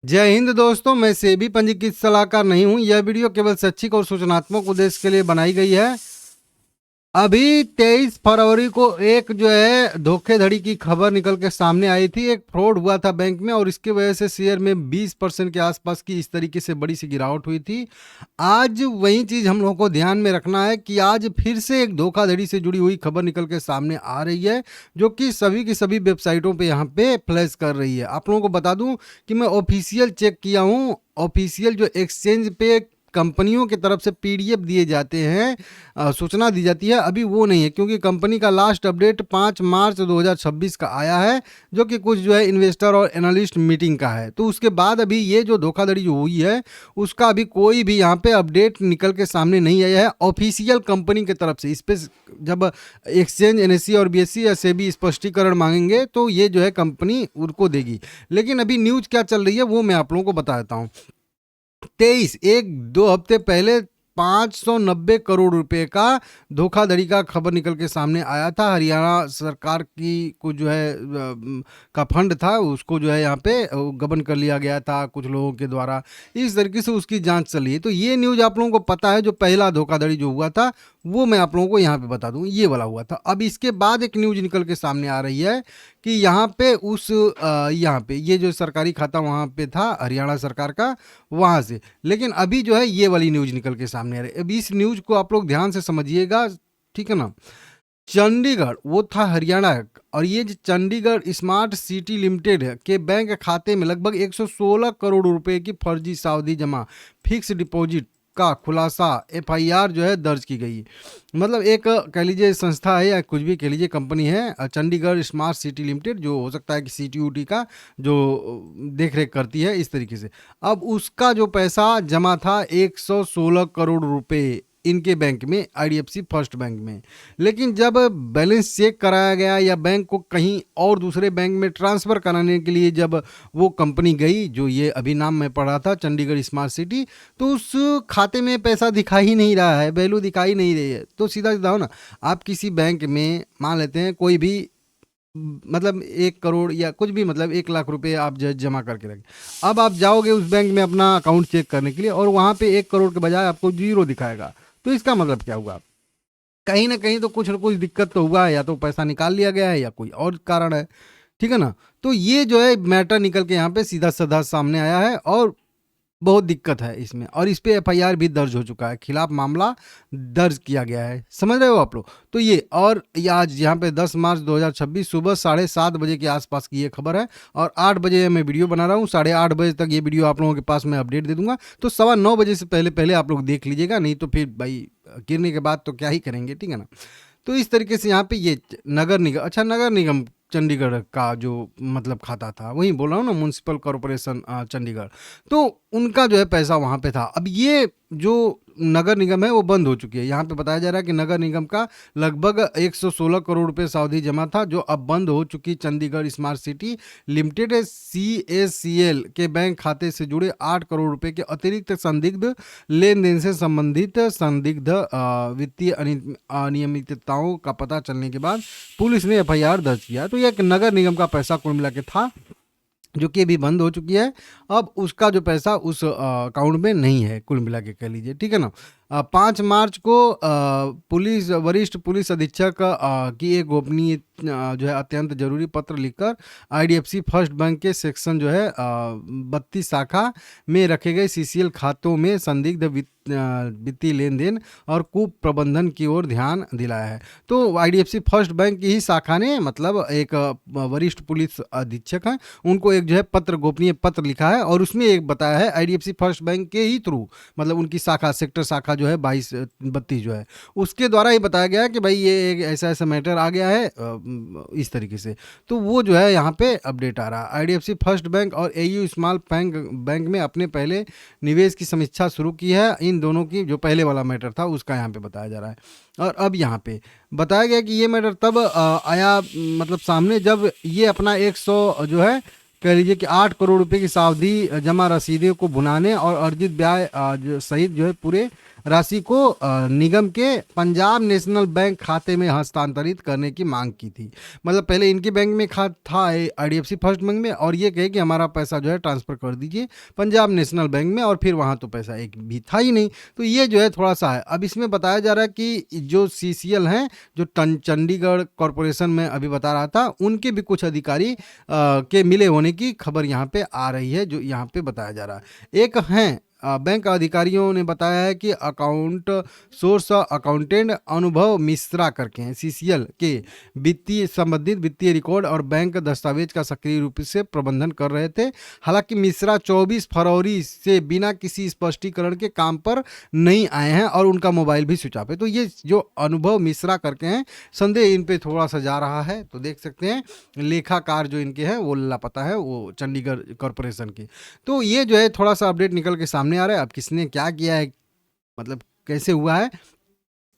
जय हिंद दोस्तों, मैं सेबी पंजीकृत सलाहकार नहीं हूं। यह वीडियो केवल शैक्षिक और सूचनात्मक उद्देश्य के लिए बनाई गई है। अभी 23 फरवरी को एक जो है धोखेधड़ी की खबर निकल के सामने आई थी। एक फ्रॉड हुआ था बैंक में और इसकी वजह से शेयर में 20% के आसपास की इस तरीके से बड़ी सी गिरावट हुई थी। आज वही चीज़ हम लोगों को ध्यान में रखना है कि आज फिर से एक धोखाधड़ी से जुड़ी हुई खबर निकल के सामने आ रही है, जो कि सभी की सभी वेबसाइटों पे यहाँ पे फ्लैश कर रही है। आप लोगों को बता दूं कि मैं ऑफिशियल चेक किया हूँ। ऑफिशियल जो एक्सचेंज पे कंपनियों की तरफ से पीडीएफ दिए जाते हैं, सूचना दी जाती है, अभी वो नहीं है, क्योंकि कंपनी का लास्ट अपडेट 5 मार्च 2026 का आया है, जो कि कुछ जो है इन्वेस्टर और एनालिस्ट मीटिंग का है। तो उसके बाद अभी ये जो धोखाधड़ी जो हुई है उसका अभी कोई भी यहाँ पे अपडेट निकल के सामने नहीं आया है ऑफिशियल कंपनी की तरफ से। इस पर जब एक्सचेंज, एनएससी और बीएससी या सेबी स्पष्टीकरण मांगेंगे तो ये जो है कंपनी उनको देगी। लेकिन अभी न्यूज क्या चल रही है वो मैं आप लोगों को बता देता हूँ। 23 एक दो हफ्ते पहले 590 करोड़ रुपए का धोखाधड़ी का खबर निकल के सामने आया था। हरियाणा सरकार की को जो है का फंड था, उसको जो है यहाँ पे गबन कर लिया गया था कुछ लोगों के द्वारा। इस तरीके से उसकी जांच चल रही है। तो ये न्यूज़ आप लोगों को पता है। जो पहला धोखाधड़ी जो हुआ था वो मैं आप लोगों को यहाँ पे बता दूं, ये वाला हुआ था। अब इसके बाद एक न्यूज़ निकल के सामने आ रही है कि यहाँ पे यहाँ पे ये जो सरकारी खाता वहाँ पे था हरियाणा सरकार का, वहाँ से। लेकिन अभी जो है ये वाली न्यूज़ निकल के सामने आ रही है। अब इस न्यूज़ को आप लोग ध्यान से समझिएगा, ठीक है ना। चंडीगढ़ वो था हरियाणा, और ये जो चंडीगढ़ स्मार्ट सिटी लिमिटेड है के बैंक खाते में लगभग 116 करोड़ रुपए की फर्जी सावधि जमा फिक्स डिपॉजिट का खुलासा एफआईआर जो है दर्ज की गई। मतलब एक कह लीजिए संस्था है या कुछ भी कह लीजिए कंपनी है, चंडीगढ़ स्मार्ट सिटी लिमिटेड, जो हो सकता है कि सीटीयूटी का जो देख रेख करती है इस तरीके से। अब उसका जो पैसा जमा था 116 करोड़ रुपए इनके बैंक में, आईडीएफसी फर्स्ट बैंक में। लेकिन जब बैलेंस चेक कराया गया या बैंक को कहीं और दूसरे बैंक में ट्रांसफ़र कराने के लिए जब वो कंपनी गई, जो ये अभी नाम मैं पढ़ा था चंडीगढ़ स्मार्ट सिटी, तो उस खाते में पैसा दिखाई ही नहीं रहा है, वैल्यू दिखाई नहीं रही है। तो सीधा सीधा हो ना, आप किसी बैंक में मान लेते हैं कोई भी, मतलब 1 करोड़ या कुछ भी, मतलब 1 लाख रुपए आप जमा करके रखें। अब आप जाओगे उस बैंक में अपना अकाउंट चेक करने के लिए और वहाँ पे 1 करोड़ के बजाय आपको 0 दिखाएगा। तो इसका मतलब क्या हुआ? कहीं ना कहीं तो कुछ ना कुछ दिक्कत तो हुआ है, या तो पैसा निकाल लिया गया है या कोई और कारण है, ठीक है ना। तो ये जो है मैटर निकल के यहाँ पे सीधा साधा सामने आया है और बहुत दिक्कत है इसमें, और इस पे एफआईआर भी दर्ज हो चुका है, खिलाफ मामला दर्ज किया गया है। समझ रहे हो आप लोग? तो ये आज यहाँ पे 10 मार्च 2026 सुबह 7:30 बजे के आसपास की ये खबर है, और 8 बजे मैं वीडियो बना रहा हूँ। 8:30 बजे तक ये वीडियो आप लोगों के पास मैं अपडेट दे दूंगा। तो 9:15 से पहले पहले आप लोग देख लीजिएगा, नहीं तो फिर भाई गिरने के बाद तो क्या ही करेंगे, ठीक है ना। तो इस तरीके से यहाँ पे ये नगर निगम, अच्छा नगर निगम चंडीगढ़ का जो मतलब खाता था, वही बोल रहा हूँ ना, म्यूनसिपल कॉरपोरेशन चंडीगढ़, तो उनका जो है पैसा वहाँ पे था। अब ये जो नगर निगम है वो बंद हो चुकी है। यहाँ पे बताया जा रहा है कि नगर निगम का लगभग 116 करोड़ रुपए सावधि जमा था, जो अब बंद हो चुकी Chandigarh smart city limited CACL के बैंक खाते से जुड़े 8 करोड़ रुपए के अतिरिक्त संदिग्ध लेन देन से संबंधित संदिग्ध वित्तीय अनियमितताओं का पता चलने के बाद पुलिस ने एफआईआर दर्ज किया। तो यह नगर निगम का पैसा कुल मिला के था, जो कि अभी बंद हो चुकी है। अब उसका जो पैसा उस अकाउंट में नहीं है, कुल मिला के कह लीजिए, ठीक है ना। 5 मार्च को पुलिस वरिष्ठ पुलिस अधीक्षक की एक गोपनीय जो है अत्यंत जरूरी पत्र लिखकर आईडीएफसी फर्स्ट बैंक के सेक्शन जो है 32 शाखा में रखे गए सीसीएल खातों में संदिग्ध वित्तीय लेन देन और कुप्रबंधन की ओर ध्यान दिलाया है। तो आईडीएफसी फर्स्ट बैंक की ही शाखा ने, मतलब एक वरिष्ठ पुलिस अधीक्षक हैं, उनको एक जो है पत्र, गोपनीय पत्र लिखा है, और उसमें एक बताया है आईडीएफसी फर्स्ट बैंक के ही थ्रू, मतलब उनकी शाखा, सेक्टर शाखा जो है 22-32 जो है, उसके द्वारा ही बताया गया कि भाई ये एक ऐसा ऐसा मैटर आ गया है इस तरीके से। तो वो जो है यहाँ पे अपडेट आ रहा है। आईडीएफसी फर्स्ट बैंक और एयू स्मॉल बैंक में अपने पहले निवेश की समीक्षा शुरू की है। इन दोनों की जो पहले वाला मैटर था उसका यहाँ पे बताया जा रहा है। और अब यहाँ पे बताया गया कि ये मैटर तब आया, मतलब सामने, जब ये अपना 100 जो है कह लीजिए कि 8 करोड़ रुपए की सावधि जमा रसीदों को भुनाने और अर्जित ब्याज सहित जो है पूरे राशि को निगम के पंजाब नेशनल बैंक खाते में हस्तांतरित करने की मांग की थी। मतलब पहले इनके बैंक में खाता था IDFC फर्स्ट बैंक में, और ये कहे कि हमारा पैसा जो है ट्रांसफ़र कर दीजिए पंजाब नेशनल बैंक में, और फिर वहाँ तो पैसा एक भी था ही नहीं। तो ये जो है थोड़ा सा है। अब इसमें बताया जा रहा है कि जो CCL हैं, जो चंडीगढ़ कॉरपोरेशन में अभी बता रहा था, उनके भी कुछ अधिकारी के मिले होने की खबर यहाँ पे आ रही है, जो यहाँ पे बताया जा रहा है। एक हैं बैंक अधिकारियों ने बताया है कि अकाउंट सोर्स अकाउंटेंट अनुभव मिश्रा करके हैं, CCL के वित्तीय संबंधित वित्तीय रिकॉर्ड और बैंक दस्तावेज का सक्रिय रूप से प्रबंधन कर रहे थे। हालांकि मिश्रा 24 फरवरी से बिना किसी स्पष्टीकरण के काम पर नहीं आए हैं और उनका मोबाइल भी स्विच ऑफ है। तो ये जो अनुभव मिश्रा करके हैं, संदेह इन पे थोड़ा सा जा रहा है। तो देख सकते हैं लेखाकार जो इनके हैं वो लापता है, वो चंडीगढ़ कॉरपोरेशन के। तो ये जो है थोड़ा सा अपडेट निकल के सामने आ रहा है। अब किसने क्या किया है, मतलब कैसे हुआ है,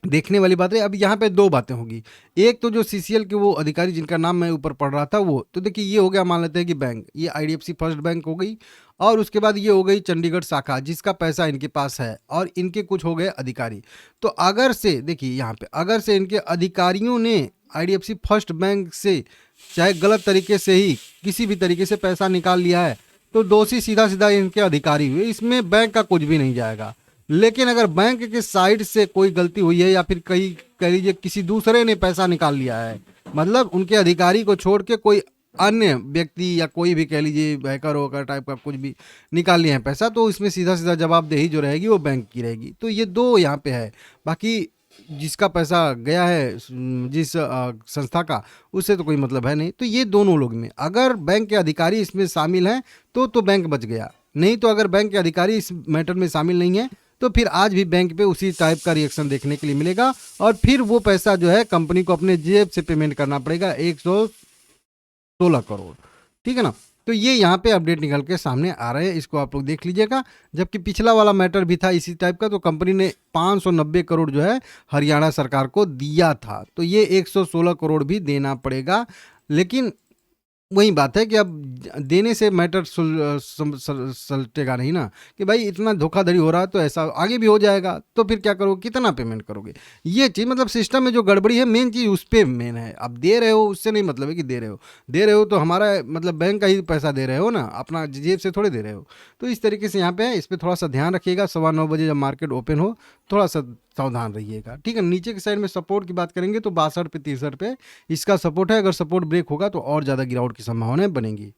देखने वाली बात है। अब यहाँ पे दो बातें होगी। एक तो जो CCL के वो अधिकारी जिनका नाम मैं ऊपर पढ़ रहा था, वो तो देखिए ये हो गया, मान लेते हैं कि बैंक, ये IDFC फर्स्ट बैंक हो गई, और उसके बाद ये हो गई चंडीगढ़ शाखा जिसका पैसा इनके पास है, और इनके कुछ हो गए अधिकारी। तो अगर से देखिए यहाँ पे, अगर से इनके अधिकारियों ने IDFC फर्स्ट बैंक से चाहे गलत तरीके से ही किसी भी तरीके से पैसा निकाल लिया है, तो दोषी सीधा सीधा इनके अधिकारी हुए, इसमें बैंक का कुछ भी नहीं जाएगा। लेकिन अगर बैंक के साइड से कोई गलती हुई है, या फिर कहीं कह लीजिए किसी दूसरे ने पैसा निकाल लिया है, मतलब उनके अधिकारी को छोड़ के कोई अन्य व्यक्ति या कोई भी कह लीजिए हैकर होकर टाइप का कुछ भी निकाल लिया है पैसा, तो इसमें सीधा सीधा जवाबदेही जो रहेगी वो बैंक की रहेगी। तो ये दो यहाँ पे है। बाकी जिसका पैसा गया है जिस संस्था का, उससे तो कोई मतलब है नहीं। तो ये दोनों लोग में अगर बैंक के अधिकारी इसमें शामिल हैं तो बैंक बच गया। नहीं तो अगर बैंक के अधिकारी इस मैटर में शामिल नहीं है तो फिर आज भी बैंक पे उसी टाइप का रिएक्शन देखने के लिए मिलेगा, और फिर वो पैसा जो है कंपनी को अपने जेब से पेमेंट करना पड़ेगा, 116 करोड़। ठीक है ना। तो ये यहाँ पे अपडेट निकल के सामने आ रहे हैं, इसको आप लोग देख लीजिएगा। जबकि पिछला वाला मैटर भी था इसी टाइप का, तो कंपनी ने 590 करोड़ जो है हरियाणा सरकार को दिया था, तो ये 116 करोड़ भी देना पड़ेगा। लेकिन वही बात है कि अब देने से मैटर सलटेगा नहीं ना, कि भाई इतना धोखाधड़ी हो रहा है तो ऐसा आगे भी हो जाएगा, तो फिर क्या करोगे, कितना पेमेंट करोगे। ये चीज़ मतलब सिस्टम में जो गड़बड़ी है, मेन चीज़ उस पर मेन है। अब दे रहे हो उससे नहीं मतलब है कि दे रहे हो तो हमारा मतलब बैंक का ही पैसा दे रहे हो ना, अपना जेब से थोड़े दे रहे हो। तो इस तरीके से यहाँ पे है, इस पर थोड़ा सा ध्यान रखिएगा। 9:15 बजे जब मार्केट ओपन हो थोड़ा सा सावधान रहिएगा। ठीक है। नीचे की साइड में सपोर्ट की बात करेंगे तो 62 पे 63 पे इसका सपोर्ट है। अगर सपोर्ट ब्रेक होगा तो और ज़्यादा गिरावट की संभावनाएं बनेंगी।